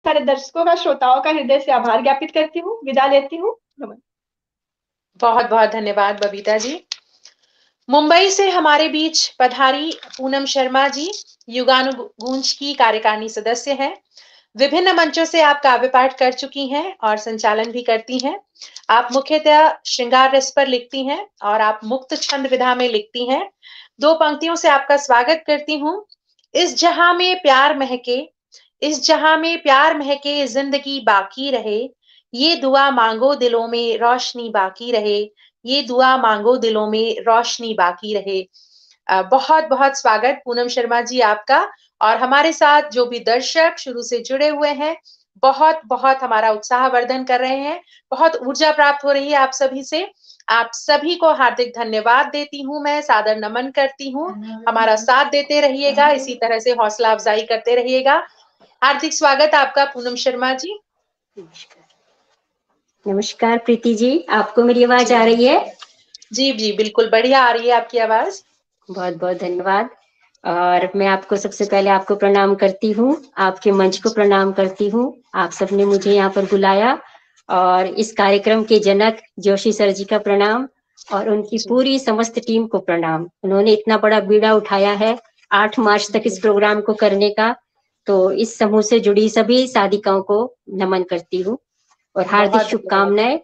सारे दर्शकों का, श्रोताओं का हृदय से आभार ज्ञापित करती हूँ। विदा लेती हूँ। नमन। बहुत बहुत धन्यवाद बबीता जी। मुंबई से हमारे बीच पधारी पूनम शर्मा जी युगानुगूंज की कार्यकारिणी सदस्य हैं। विभिन्न मंचों से आप काव्य पाठ कर चुकी हैं और संचालन भी करती हैं। आप मुख्यतः श्रृंगार रस पर लिखती हैं और आप मुक्त छंद विधा में लिखती हैं। 2 पंक्तियों से आपका स्वागत करती हूँ। इस जहां में प्यार महके, इस जहां में प्यार महके, जिंदगी बाकी रहे, ये दुआ मांगो दिलों में रोशनी बाकी रहे, ये दुआ मांगो दिलों में रोशनी बाकी रहे। बहुत बहुत स्वागत पूनम शर्मा जी आपका। और हमारे साथ जो भी दर्शक शुरू से जुड़े हुए हैं, बहुत बहुत हमारा उत्साहवर्धन कर रहे हैं। बहुत ऊर्जा प्राप्त हो रही है आप सभी से। आप सभी को हार्दिक धन्यवाद देती हूँ, मैं सादर नमन करती हूँ। हमारा साथ देते रहिएगा, इसी तरह से हौसला अफजाई करते रहिएगा। हार्दिक स्वागत आपका पूनम शर्मा जी। नमस्कार प्रीति जी, आपको मेरी आवाज आ रही है? जी जी बिल्कुल बढ़िया आ रही है आपकी आवाज। बहुत बहुत धन्यवाद। और मैं आपको सबसे पहले आपको प्रणाम करती हूँ, आपके मंच को प्रणाम करती हूँ। आप सबने मुझे यहाँ पर बुलाया और इस कार्यक्रम के जनक जोशी सर जी का प्रणाम और उनकी पूरी समस्त टीम को प्रणाम। उन्होंने इतना बड़ा बीड़ा उठाया है 8 मार्च तक इस प्रोग्राम को करने का, तो इस समूह से जुड़ी सभी साधिकाओं को नमन करती हूँ और हार्दिक शुभकामनाएं।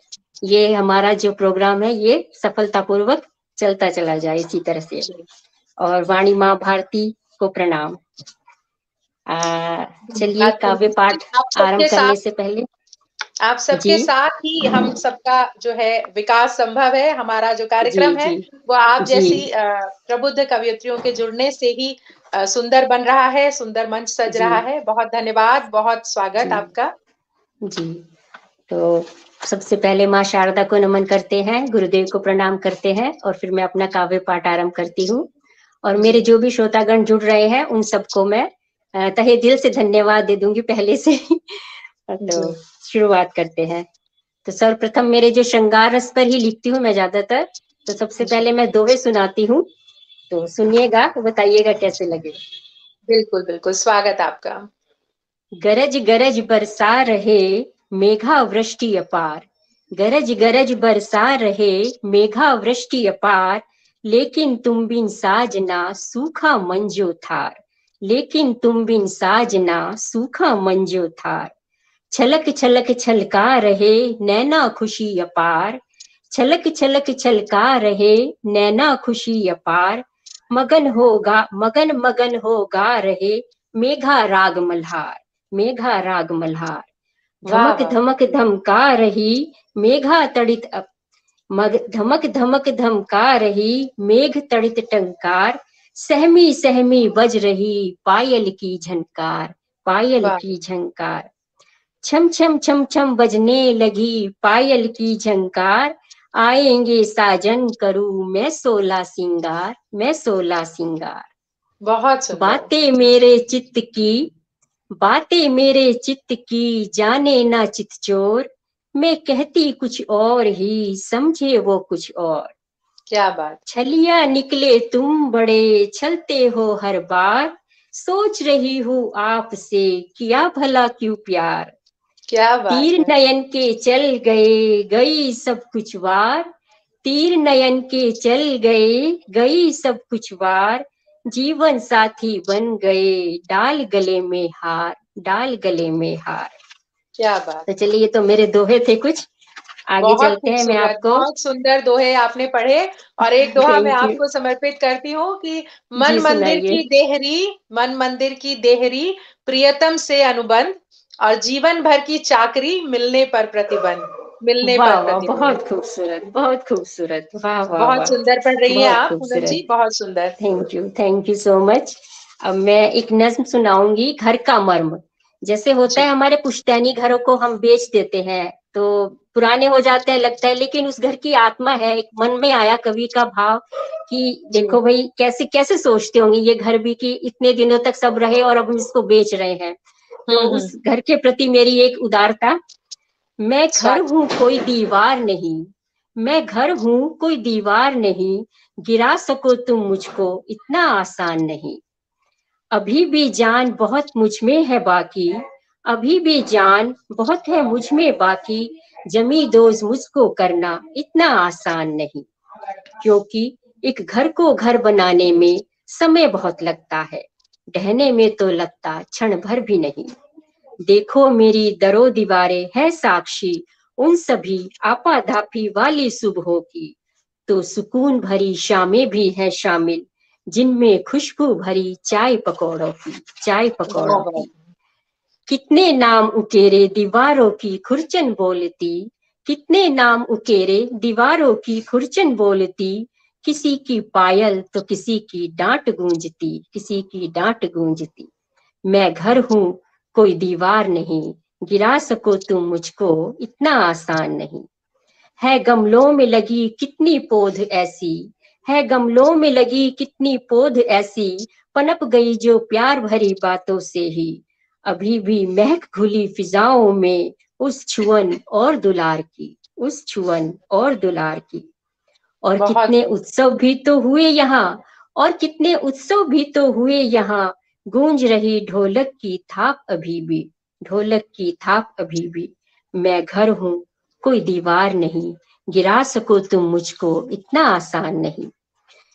ये हमारा जो प्रोग्राम है ये सफलतापूर्वक चलता चला जाए इसी तरह से। और वाणी माँ भारती को प्रणाम। चलिए काव्य पाठ आरंभ करने से पहले आप सबके साथ ही हम सबका जो है विकास संभव है। हमारा जो कार्यक्रम है वो आप जैसी प्रबुद्ध कवयित्रियों के जुड़ने से ही सुंदर बन रहा है, सुंदर मंच सज रहा है। बहुत धन्यवाद, बहुत स्वागत आपका जी। तो सबसे पहले माँ शारदा को नमन करते हैं, गुरुदेव को प्रणाम करते हैं और फिर मैं अपना काव्य पाठ आरंभ करती हूँ। और मेरे जो भी श्रोतागण जुड़ रहे हैं उन सबको मैं तहे दिल से धन्यवाद दे दूंगी पहले से। तो शुरुआत करते हैं। तो सर्वप्रथम मेरे जो श्रृंगार रस पर ही लिखती हूँ मैं ज्यादातर, तो सबसे पहले मैं दोहे सुनाती हूँ, तो सुनिएगा, बताइएगा कैसे लगे। बिल्कुल बिल्कुल, स्वागत आपका। गरज गरज बरसा रहे मेघा वृष्टि अपार, गरज गरज बरसा रहे मेघा वृष्टि अपार, लेकिन तुम बिन साजना सूखा मंजो थार, लेकिन तुम बिन साजना सूखा मंजो थार। छलक छलक छलका रहे नैना खुशी अपार, छलक छलक छलका रहे नैना खुशी अपार, मगन मगन होगा रहे मेघा राग मल्हार, मेघा राग मल्हार। धमक धमक धमका रही मेघा तड़ित धमक धमक धमका रही मेघ तड़ित टंकार, सहमी सहमी बज रही पायल की झनकार, पायल की झंकार। छम छम छम छम बजने लगी पायल की झंकार, आएंगे साजन करूं मैं 16 सिंगार, मैं 16 सिंगार। बहुत बातें मेरे चित्त की, बातें मेरे चित्त की जाने ना चित चोर, मैं कहती कुछ और ही समझे वो कुछ और। क्या बात। छलिया निकले तुम बड़े छलते हो हर बार, सोच रही हूँ आपसे किया भला क्यों प्यार। क्या बात। तीर नयन के चल गए गई सब कुछ वार, तीर नयन के चल गए गई सब कुछ वार, जीवन साथी बन गए डाल गले में हार, डाल गले में हार। क्या बात। तो चलिए ये तो मेरे दोहे थे कुछ, आगे चलते हैं। मैं आपको बहुत सुंदर दोहे आपने पढ़े और एक दोहा मैं आपको समर्पित करती हूँ कि मन मंदिर की देहरी, मन मंदिर की देहरी, प्रियतम से अनुबंध और जीवन भर की चाकरी मिलने पर प्रतिबंध, मिलने पर प्रतिबंध। बहुत खूबसूरत, बहुत खूबसूरत, वाह वाह। बहुत सुंदर पढ़ रही हैं आप पूनम जी, बहुत सुंदर। Thank you so much. अब मैं एक नज्म सुनाऊंगी, घर का मर्म। जैसे होता है हमारे पुश्तैनी घरों को हम बेच देते हैं तो पुराने हो जाते हैं लगता है, लेकिन उस घर की आत्मा है। एक मन में आया कवि का भाव कि देखो भाई कैसे कैसे सोचते होंगे ये घर भी कि इतने दिनों तक सब रहे और अब हम इसको बेच रहे हैं। तो उस घर के प्रति मेरी एक उदारता। मैं घर हूँ कोई दीवार नहीं, मैं घर हूँ कोई दीवार नहीं, गिरा सको तुम मुझको इतना आसान नहीं। अभी भी जान बहुत मुझ में है बाकी, अभी भी जान बहुत है मुझ में बाकी, जमी दोज मुझको करना इतना आसान नहीं। क्योंकि एक घर को घर बनाने में समय बहुत लगता है, ढहने में तो लगता क्षण भर भी नहीं। देखो मेरी दरो दीवारें है साक्षी उन सभी आपाधापी वाली सुबहों की, तो सुकून भरी शामें भी है शामिल जिनमें खुशबू भरी चाय पकौड़ों की, चाय पकौड़ों की। कितने नाम उकेरे दीवारों की खुरचन बोलती, कितने नाम उकेरे दीवारों की खुरचन बोलती, किसी की पायल तो किसी की डांट गूंजती, किसी की डांट गूंजती। मैं घर हूँ कोई दीवार नहीं, गिरा सको तुम मुझको इतना आसान नहीं। है गमलों में लगी कितनी पौध ऐसी, है गमलों में लगी कितनी पौध ऐसी, पनप गई जो प्यार भरी बातों से ही, अभी भी महक घुली फिजाओं में उस छुअन और दुलार की, उस छुअन और दुलार की। और कितने उत्सव भी तो हुए यहाँ, और कितने उत्सव भी तो हुए यहाँ, गूंज रही ढोलक की थाप अभी भी, ढोलक की थाप अभी भी। मैं घर हूँ कोई दीवार नहीं, गिरा सको तुम मुझको इतना आसान नहीं।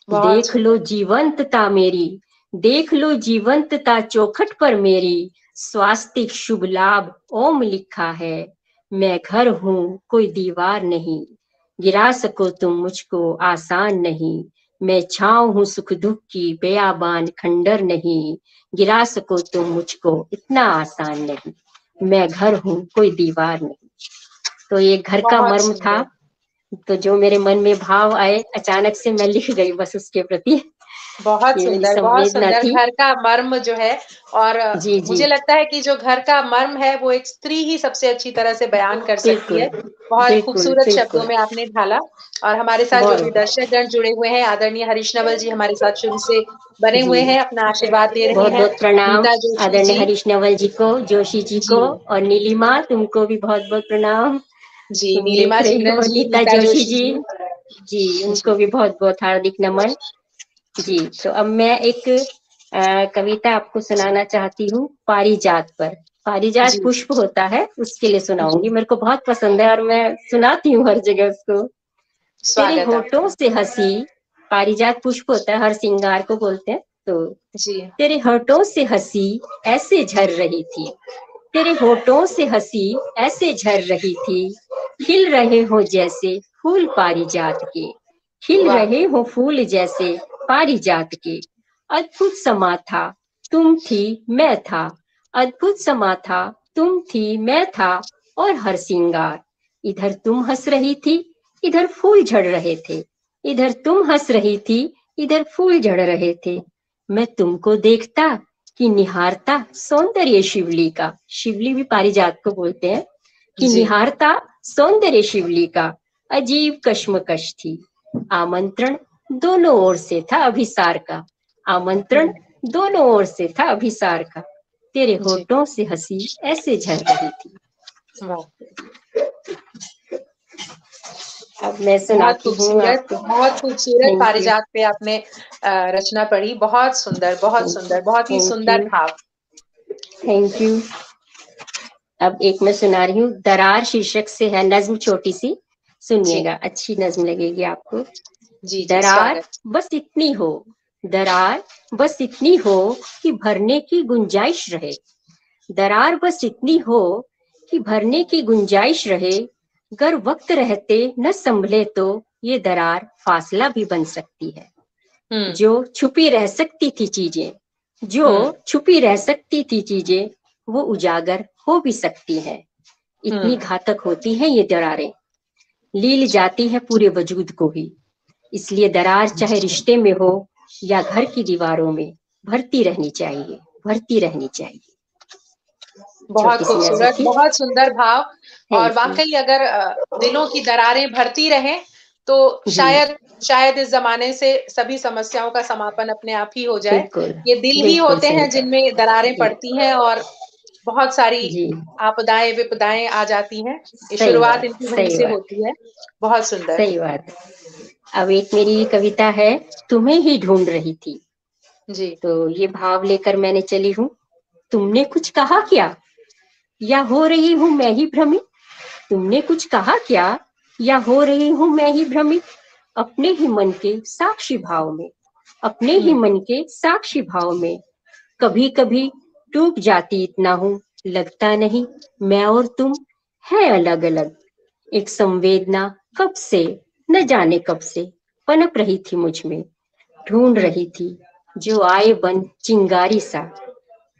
देख लो जीवंतता मेरी, देख लो जीवंतता चौखट पर मेरी, स्वास्तिक शुभ लाभ ओम लिखा है। मैं घर हूँ कोई दीवार नहीं, गिरा सको तुम मुझको आसान नहीं। मैं छाँव हूँ सुख दुख की बेयाबान खंडर नहीं, गिरा सको तुम मुझको इतना आसान नहीं। मैं घर हूँ कोई दीवार नहीं। तो ये घर का मर्म था, तो जो मेरे मन में भाव आए अचानक से मैं लिख गई बस उसके प्रति। बहुत सुंदर, बहुत सुंदर। घर का मर्म जो है, और जी, जी, मुझे लगता है कि जो घर का मर्म है वो एक स्त्री ही सबसे अच्छी तरह से बयान कर सकती है। बहुत खूबसूरत शब्दों में आपने ढाला। और हमारे साथ जो भी दर्शकगण जुड़े हुए हैं, आदरणीय हरीश नवल जी हमारे साथ शुरू से बने हुए हैं, अपना आशीर्वाद दे रहे हैं। बहुत बहुत प्रणाम आदरणीय हरीश नवल जी को, जोशी जी को, और नीलिमा तुमको भी बहुत बहुत प्रणाम। जी, नीलिमा सिमरन जी, नीता जोशी जी, जी उनको भी बहुत बहुत हार्दिक नमन। जी, तो अब मैं एक कविता आपको सुनाना चाहती हूँ पारिजात पर। पारिजात पुष्प होता है, उसके लिए सुनाऊंगी। मेरे को बहुत पसंद है और मैं सुनाती हूँ हर जगह उसको। तेरे होठों से हंसी, पारिजात पुष्प होता है, हर सिंगार को बोलते हैं। तो तेरे होठों से हंसी ऐसे झर रही थी, तेरे होठों से हंसी ऐसे झर रही थी, खिल रहे हो जैसे फूल पारिजात के, खिल रहे हो फूल जैसे पारिजात के। अद्भुत समा था तुम थी मैं था, अद्भुत समा था तुम थी मैं था, और हर सिंगार। इधर तुम हंस रही थी, इधर फूल झड़ रहे थे, इधर तुम हंस रही थी, इधर फूल झड़ रहे थे। मैं तुमको देखता कि निहारता सौंदर्य शिवली का, शिवली भी पारिजात को बोलते हैं, कि निहारता सौंदर्य शिवली का अजीब कश्मकश थी। आमंत्रण दोनों ओर से था अभिसार का, आमंत्रण दोनों ओर से था अभिसार का। तेरे होठों से हंसी ऐसे झर रही थी। अब मैं सुनाती हूँ आपको। बहुत खूबसूरत पारिजात पे आपने रचना पढ़ी। बहुत सुंदर, बहुत सुंदर, बहुत ही सुंदर भाव। Thank you. अब एक मैं सुना रही हूँ, दरार शीर्षक से है, नज्म छोटी सी, सुनिएगा, अच्छी नज्म लगेगी आपको। दरार बस इतनी हो, दरार बस इतनी हो कि भरने की गुंजाइश रहे, दरार बस इतनी हो कि भरने की गुंजाइश रहे। अगर वक्त रहते न संभले तो ये दरार फासला भी बन सकती है। जो छुपी रह सकती थी चीजें, जो छुपी रह सकती थी चीजें, वो उजागर हो भी सकती है। इतनी घातक होती हैं ये दरारें, लील जाती है पूरे वजूद को ही। इसलिए दरार चाहे रिश्ते में हो या घर की दीवारों में, भरती रहनी चाहिए, भरती रहनी चाहिए। बहुत खूबसूरत, बहुत सुंदर भाव। और वाकई अगर दिलों की दरारें भरती रहें तो शायद इस जमाने से सभी समस्याओं का समापन अपने आप ही हो जाए। ये दिल ही होते हैं जिनमें दरारें पड़ती हैं और बहुत सारी आपदाएं विपदाएं आ जाती हैं। ये शुरुआत इनकी वहीं से होती है। बहुत सुंदर, सही बात। अब एक मेरी कविता है, तुम्हें ही ढूंढ रही थी जी। तो ये भाव लेकर मैंने चली हूँ। तुमने कुछ कहा क्या, या हो रही हूं मैं ही भ्रमित? तुमने कुछ कहा क्या? या हो रही हूं मैं ही भ्रमित? अपने ही मन के साक्षी भाव में, अपने ही मन के साक्षी भाव में कभी कभी टूट जाती इतना हूं, लगता नहीं मैं और तुम है अलग अलग। एक संवेदना कब से, न जाने कब से पनप रही थी मुझ में, ढूंढ रही थी जो आए बन चिंगारी सा,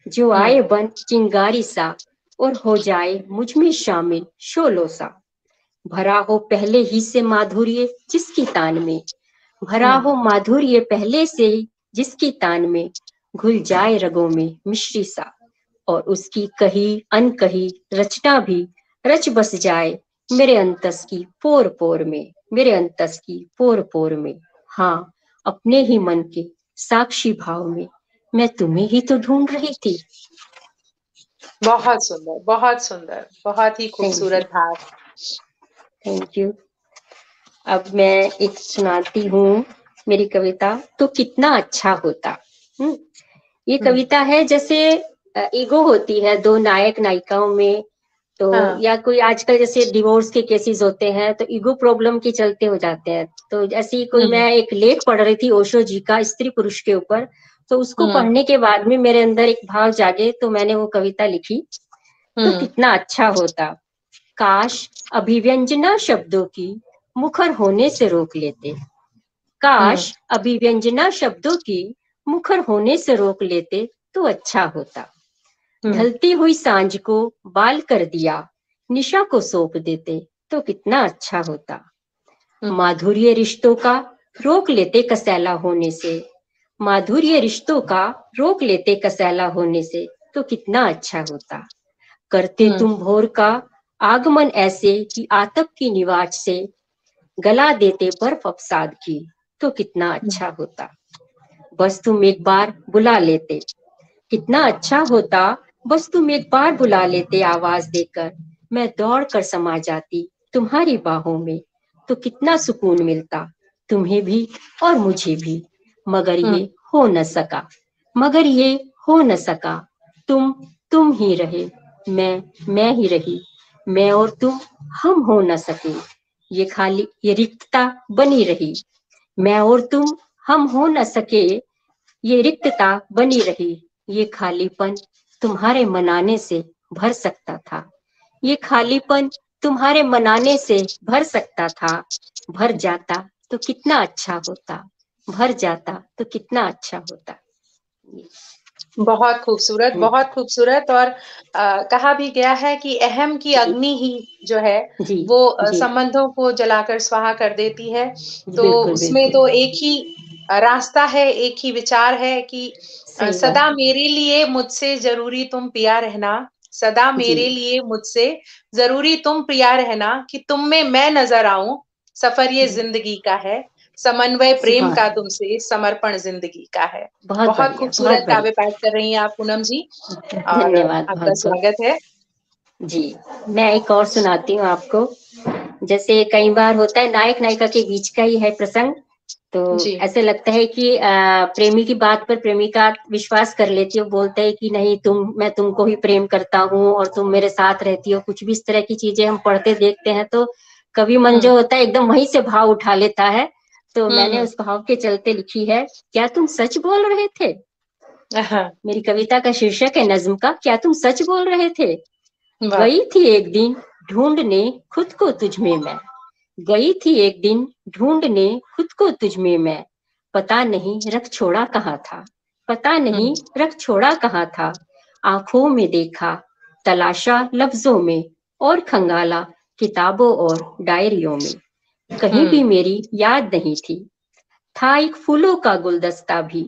जो आए बन चिंगारी सा और हो जाए मुझ में शामिल शोलो सा। भरा हो पहले ही से माधुर्य जिसकी तान में, भरा हो माधुर्य पहले से जिसकी तान में, घुल जाए रगों में मिश्री सा और उसकी कही अनकही रचना भी रच बस जाए मेरे अंतस की पोर पोर में, मेरे अंतस की पोर पोर में। हाँ, अपने ही मन के साक्षी भाव में मैं तुम्हें ही तो ढूंढ रही थी। बहुत सुंदर, बहुत सुंदर, बहुत ही खूबसूरत भाव। Thank you. अब मैं एक सुनाती हूँ मेरी कविता, तो कितना अच्छा होता। ये कविता है जैसे ईगो होती है दो नायक नायिकाओं में, तो या कोई आजकल जैसे डिवोर्स के केसेस होते हैं तो ईगो प्रॉब्लम के चलते हो जाते हैं। तो ऐसी कोई मैं एक लेख पढ़ रही थी ओशो जी का स्त्री पुरुष के ऊपर, तो उसको पढ़ने के बाद में मेरे अंदर एक भाव जागे तो मैंने वो कविता लिखी, तो कितना अच्छा होता। काश अभिव्यंजना शब्दों की मुखर होने से रोक लेते, काश अभिव्यंजना शब्दों की मुखर होने से रोक लेते तो अच्छा होता। ढलती हुई सांझ को बाल कर दिया, निशा को सौंप देते तो कितना अच्छा होता। माधुर्य रिश्तों का रोक लेते कसैला होने से, माधुर्य रिश्तों का रोक लेते कसैला होने से तो कितना अच्छा होता। करते तुम भोर का आगमन ऐसे कि आतप की निवाज से गला देते बर्फ अवसाद की तो कितना अच्छा होता। बस तुम एक बार बुला लेते, कितना अच्छा होता। बस तुम एक बार बुला लेते आवाज देकर, मैं दौड़ कर समा जाती तुम्हारी बाहों में तो कितना सुकून मिलता तुम्हें भी और मुझे भी। मगर ये हो न सका, मगर ये हो न सका। तुम ही रहे, मैं ही रही, मैं और तुम हम हो न सके। ये खाली ये रिक्तता बनी रही, मैं और तुम हम हो न सके। ये रिक्तता बनी रही, ये खालीपन तुम्हारे मनाने से भर सकता था, ये खालीपन तुम्हारे मनाने से भर सकता था। भर जाता तो कितना अच्छा होता, भर जाता तो कितना अच्छा होता। बहुत खूबसूरत, बहुत खूबसूरत। और कहा भी गया है कि अहम की अग्नि ही जो है वो संबंधों को जलाकर स्वाहा कर देती है। तो उसमें तो एक ही रास्ता है, एक ही विचार है कि सदा मेरे लिए मुझसे जरूरी तुम पिया रहना, सदा मेरे लिए मुझसे जरूरी तुम प्रिया रहना, कि तुम में मैं नजर आऊं, सफर ये जिंदगी का है, समन्वय प्रेम का तुमसे, समर्पण जिंदगी का है। बहुत खूबसूरत काव्य पाठ कर रही हैं आप पूनम जी, और धन्यवाद, आपका स्वागत है जी। मैं एक और सुनाती हूँ आपको। जैसे कई बार होता है नायक नायिका के बीच का ही है प्रसंग, तो ऐसे लगता है कि प्रेमी की बात पर प्रेमिका विश्वास कर लेती है, बोलते है कि नहीं मैं तुमको ही प्रेम करता हूँ और तुम मेरे साथ रहती हो। कुछ भी इस तरह की चीजें हम पढ़ते देखते हैं, तो कवि मन जो होता है एकदम वहीं से भाव उठा लेता है। तो मैंने उस भाव के चलते लिखी है, क्या तुम सच बोल रहे थे। मेरी कविता का शीर्षक है नज्म का, क्या तुम सच बोल रहे थे। गई थी एक दिन ढूंढने खुद को तुझ में मैं, गई थी एक दिन ढूंढने खुद को तुझ में मैं, पता नहीं रख छोड़ा कहाँ था, पता नहीं रख छोड़ा कहाँ था। आंखों में देखा, तलाशा लफ्जों में, और खंगाला किताबों और डायरियों में, कहीं भी मेरी याद नहीं थी। था एक फूलों का गुलदस्ता भी,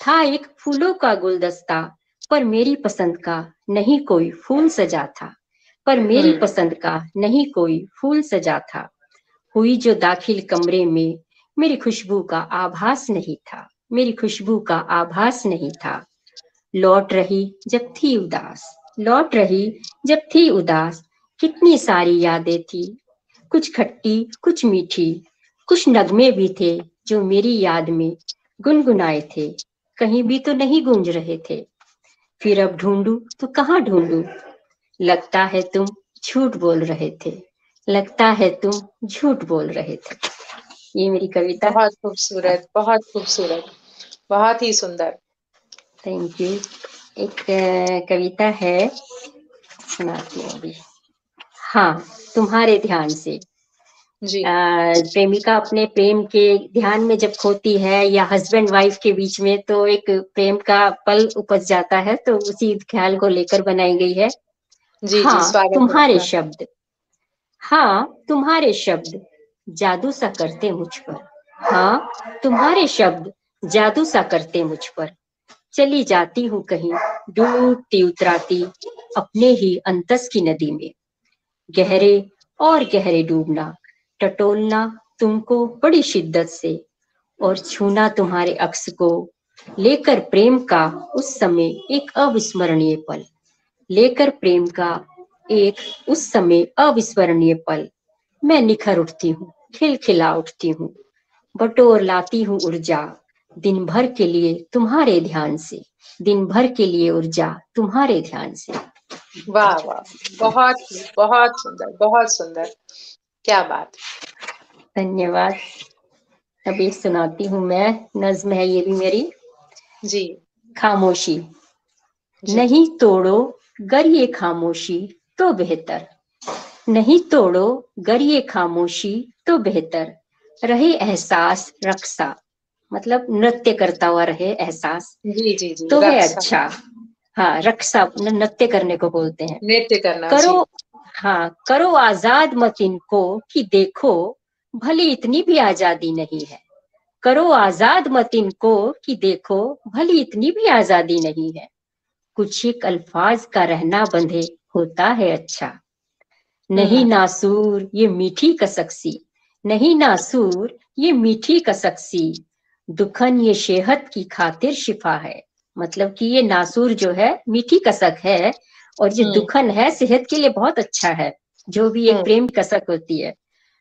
था एक फूलों का गुलदस्ता, पर मेरी पसंद का नहीं कोई फूल सजा था, पर मेरी पसंद का नहीं कोई फूल सजा था। हुई जो दाखिल कमरे में, मेरी खुशबू का आभास नहीं था, मेरी खुशबू का आभास नहीं था। लौट रही जब थी उदास, लौट रही जब थी उदास, कितनी सारी यादें थी, कुछ खट्टी कुछ मीठी, कुछ नगमे भी थे जो मेरी याद में गुनगुनाए थे, कहीं भी तो नहीं गूंज रहे थे। फिर अब ढूंढूं तो कहाँ ढूंढूं, लगता है तुम झूठ बोल रहे थे, लगता है तुम झूठ बोल रहे थे। ये मेरी कविता। बहुत खूबसूरत, बहुत खूबसूरत, बहुत ही सुंदर। Thank you. एक कविता है, सुनाती हूँ अभी। हाँ, तुम्हारे ध्यान से। जी प्रेमिका अपने प्रेम के ध्यान में जब खोती है या हस्बैंड वाइफ के बीच में, तो एक प्रेम का पल उपज जाता है, तो उसी ख्याल को लेकर बनाई गई है। जी जी, हाँ स्वागत है तुम्हारे आपका। शब्द, हाँ तुम्हारे शब्द जादू सा करते मुझ पर, हाँ तुम्हारे शब्द जादू सा करते मुझ पर। चली जाती हूँ कहीं डूबती उतराती अपने ही अंतस की नदी में। गहरे और गहरे डूबना, टटोलना तुमको बड़ी शिद्दत से, और छूना तुम्हारे अक्स को, लेकर प्रेम का उस समय एक अविस्मरणीय पल, लेकर प्रेम का एक उस समय अविस्मरणीय पल। मैं निखर उठती हूँ, खिलखिला उठती हूँ, बटोर लाती हूँ ऊर्जा दिन भर के लिए तुम्हारे ध्यान से, दिन भर के लिए ऊर्जा तुम्हारे ध्यान से। वाह वाह, बहुत सुंदर, बहुत सुंदर, क्या बात। धन्यवाद। अब एक सुनाती हूँ मैं, नज्म है ये भी मेरी। जी खामोशी। जी। नहीं तोड़ो गर ये खामोशी तो बेहतर, नहीं तोड़ो गर ये खामोशी तो बेहतर, रहे एहसास रक्सा, मतलब नृत्य करता हुआ रहे एहसास, जी जी जी, तो है रक्षा, अच्छा। हाँ रक्षा नृत्य करने को बोलते हैं। नृत्य करना। करो, जी हाँ करो आजाद मत इनको कि देखो भली इतनी भी आजादी नहीं है, करो आजाद मत इनको कि देखो भली इतनी भी आजादी नहीं है। कुछ एक अल्फाज का रहना बंधे होता है अच्छा, नहीं नासूर ये मीठी कसक सी, नहीं नासूर ये मीठी कसक सी, दुखन ये सेहत की खातिर शिफा है। मतलब कि ये नासूर जो है मीठी कसक है, और ये दुखन है सेहत के लिए बहुत अच्छा है, जो भी एक प्रेम की कसक होती है।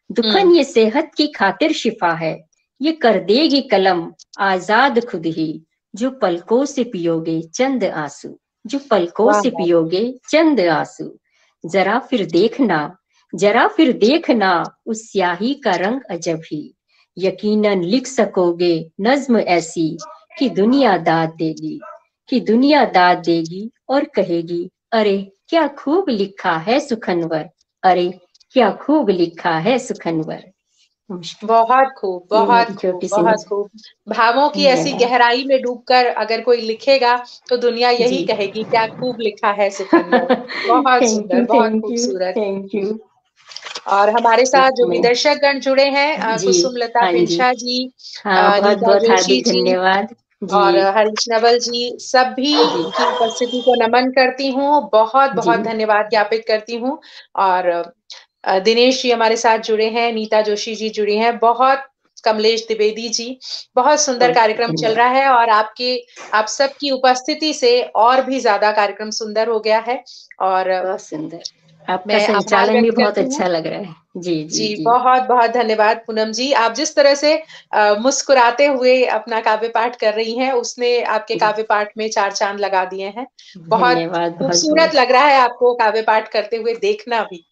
दुखन ये सेहत की खातिर शिफा है, ये कर देगी कलम आजाद खुद ही, जो पलकों से पियोगे चंद आंसू, जो पलकों वाह से वाह, पियोगे चंद आंसू। जरा फिर देखना, जरा फिर देखना उस स्याही का रंग अजब ही, यकीनन लिख सकोगे नज्म ऐसी कि दुनिया दाद देगी, कि दुनिया दाद देगी और कहेगी अरे क्या खूब लिखा है सुखनवर, अरे क्या खूब लिखा है सुखनवर। बहुत खूब, ये बहुत मेरी खूब, छोटी सी बहुत नज्म। खूब। भावों की ऐसी धन्यवाद। गहराई में डूबकर अगर कोई लिखेगा तो दुनिया यही जी कहेगी क्या खूब लिखा है सुखनवर। बहुत थैंक सुंदर, यू बहुत थैंक यू खूबसूरत। Thank you. और हमारे साथ जो भी इसमें दर्शकगण जुड़े हैं, जी, कुसुम लता हाँ जी, पिंशा जी, हाँ बहुत नीता बहुत जोशी हार्दिक जी धन्यवाद। और जी हरीश नवल जी, सभी जी की उपस्थिति को नमन करती हूँ, बहुत जी बहुत धन्यवाद ज्ञापित करती हूँ। और दिनेश जी हमारे साथ जुड़े हैं, नीता जोशी जी जुड़ी हैं, बहुत, कमलेश द्विवेदी जी, बहुत सुंदर बहुत कार्यक्रम चल धन्यवाद। रहा है और आप सबकी उपस्थिति से और भी ज्यादा कार्यक्रम सुंदर हो गया है। और बहुत सुंदर, आपका मैं आभार संचालन भी व्यक्त बहुत करती हूँ। अच्छा लग रहा है। जी जी, जी जी बहुत बहुत धन्यवाद पूनम जी। आप जिस तरह से मुस्कुराते हुए अपना काव्य पाठ कर रही हैं, उसने आपके जी काव्य पाठ में चार चांद लगा दिए हैं। बहुत धन्यवाद बहुत खूबसूरत बहुत। लग रहा है आपको काव्य पाठ करते हुए देखना भी।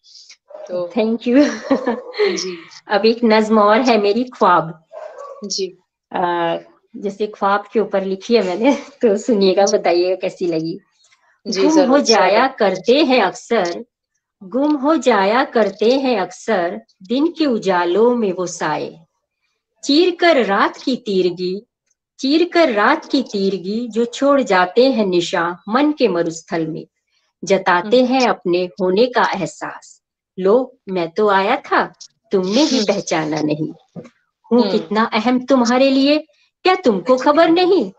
तो थैंक यू। जी अब एक नज्म और है मेरी, ख्वाब। जी जैसे ख्वाब के ऊपर लिखी है मैंने, तो सुनिएगा, जी बताइएगा कैसी लगी। जी, गुम हो जरूर जाया स्वागत। करते हैं अक्सर, गुम हो जाया करते हैं अक्सर दिन के उजालों में वो साए, चीर कर रात की तीरगी, चीर कर रात की तीरगी जो छोड़ जाते हैं निशान मन के मरुस्थल में, जताते हैं अपने होने का एहसास। लो मैं तो आया था, तुमने ही हम्म पहचाना नहीं, हूँ हम्म, कितना अहम तुम्हारे लिए, क्या तुमको खबर नहीं,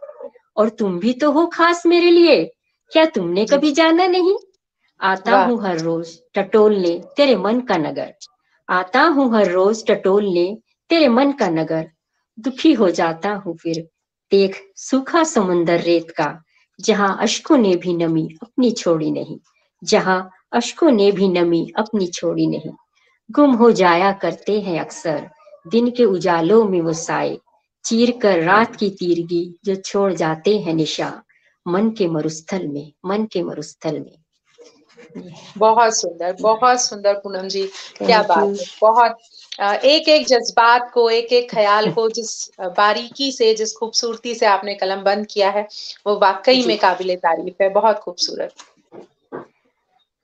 और तुम भी तो हो खास मेरे लिए, क्या तुमने जी, कभी जाना नहीं। आता वाह, हूँ हर रोज टटोलने तेरे मन का नगर, आता हूँ हर रोज टटोलने तेरे मन का नगर, दुखी हो जाता हूँ फिर देख सूखा समुंदर रेत का, जहां अश्कों ने भी नमी अपनी छोड़ी नहीं, जहां अश्कों ने भी नमी अपनी छोड़ी नहीं। गुम हो जाया करते हैं अक्सर दिन के उजालों में वो साए, चीर कर रात की तीरगी जो छोड़ जाते हैं निशान मन के मरुस्थल में, मन के मरुस्थल में। बहुत सुंदर पूनम जी, क्या थैंक बात यू। है। बहुत एक एक जज्बात को, एक एक ख्याल को जिस बारीकी से, जिस खूबसूरती से आपने कलम बंद किया है, वो वाकई जी में काबिले तारीफ है। बहुत खूबसूरत।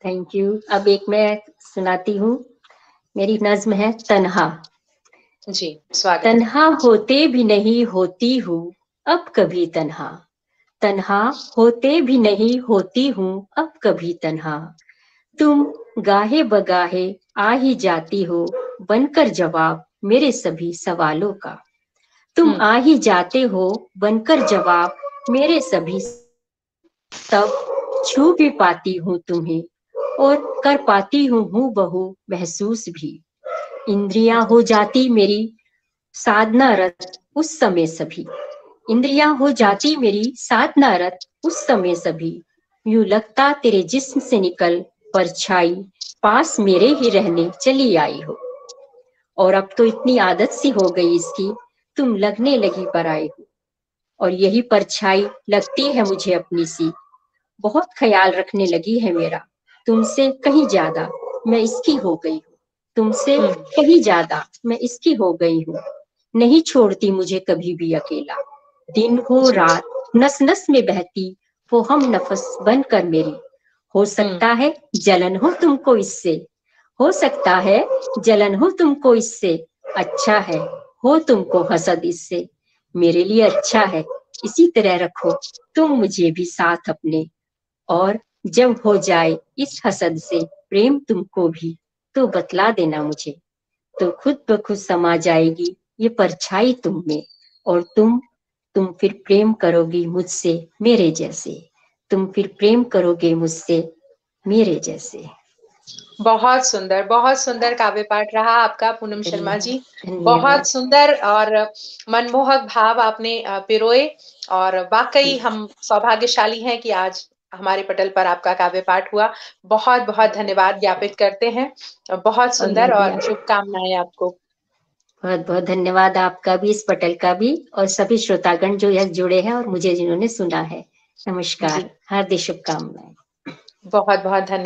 Thank you. अब एक मैं सुनाती हूँ, मेरी नज्म है तन्हा। जी, स्वागत है। तन्हा होते भी नहीं होती हूँ अब कभी तन्हा, तन्हा होते भी नहीं होती हूँ अब कभी तन्हा। तुम गाहे बगाहे आ ही जाती हो बनकर जवाब मेरे सभी सवालों का। तुम आ ही जाते हो बनकर जवाब मेरे सभी, तब छू भी पाती हूँ तुम्हें और कर पाती हूँ हूबहू महसूस भी। इंद्रियां हो जाती मेरी साधना रत उस समय सभी, इंद्रियां हो जाती मेरी साधना रत उस समय सभी। यूं लगता तेरे जिस्म से निकल परछाई पास मेरे ही रहने चली आई हो। और अब तो इतनी आदत सी हो गई इसकी, तुम लगने लगी पराई हो। और यही परछाई लगती है मुझे अपनी सी, बहुत ख्याल रखने लगी है मेरा तुमसे कहीं ज्यादा मैं इसकी हो गई हूँ। तुमसे कहीं ज्यादा मैं इसकी हो गई हूँ। नहीं छोड़ती मुझे कभी भी अकेला, दिन हो रात नस नस में बहती वो हम नफस बनकर मेरी। हो सकता है जलन हो तुमको इससे, हो सकता है जलन हो तुमको इससे, अच्छा है हो तुमको हसद इससे। मेरे लिए अच्छा है इसी तरह रखो तुम मुझे भी साथ अपने, और जब हो जाए इस हसद से प्रेम तुमको भी तो बतला देना मुझे। तो खुद ब खुद समा जाएगी ये परछाई तुम में, और तुम फिर प्रेम करोगी मुझसे मेरे जैसे, तुम फिर प्रेम करोगे मुझसे मेरे जैसे। बहुत सुंदर काव्य पाठ रहा आपका पूनम शर्मा जी। धन्यवाद। बहुत सुंदर और मनमोहक भाव आपने पिरोए, और वाकई हम सौभाग्यशाली हैं कि आज हमारे पटल पर आपका काव्य पाठ हुआ। बहुत बहुत धन्यवाद ज्ञापित करते हैं। बहुत सुंदर, और शुभकामनाएं आपको। बहुत बहुत धन्यवाद आपका भी, इस पटल का भी, और सभी श्रोतागण जो यहाँ जुड़े हैं और मुझे जिन्होंने सुना है। जी, नमस्कार, हार्दिक शुभकामनाएं। बहुत बहुत धन्यवाद।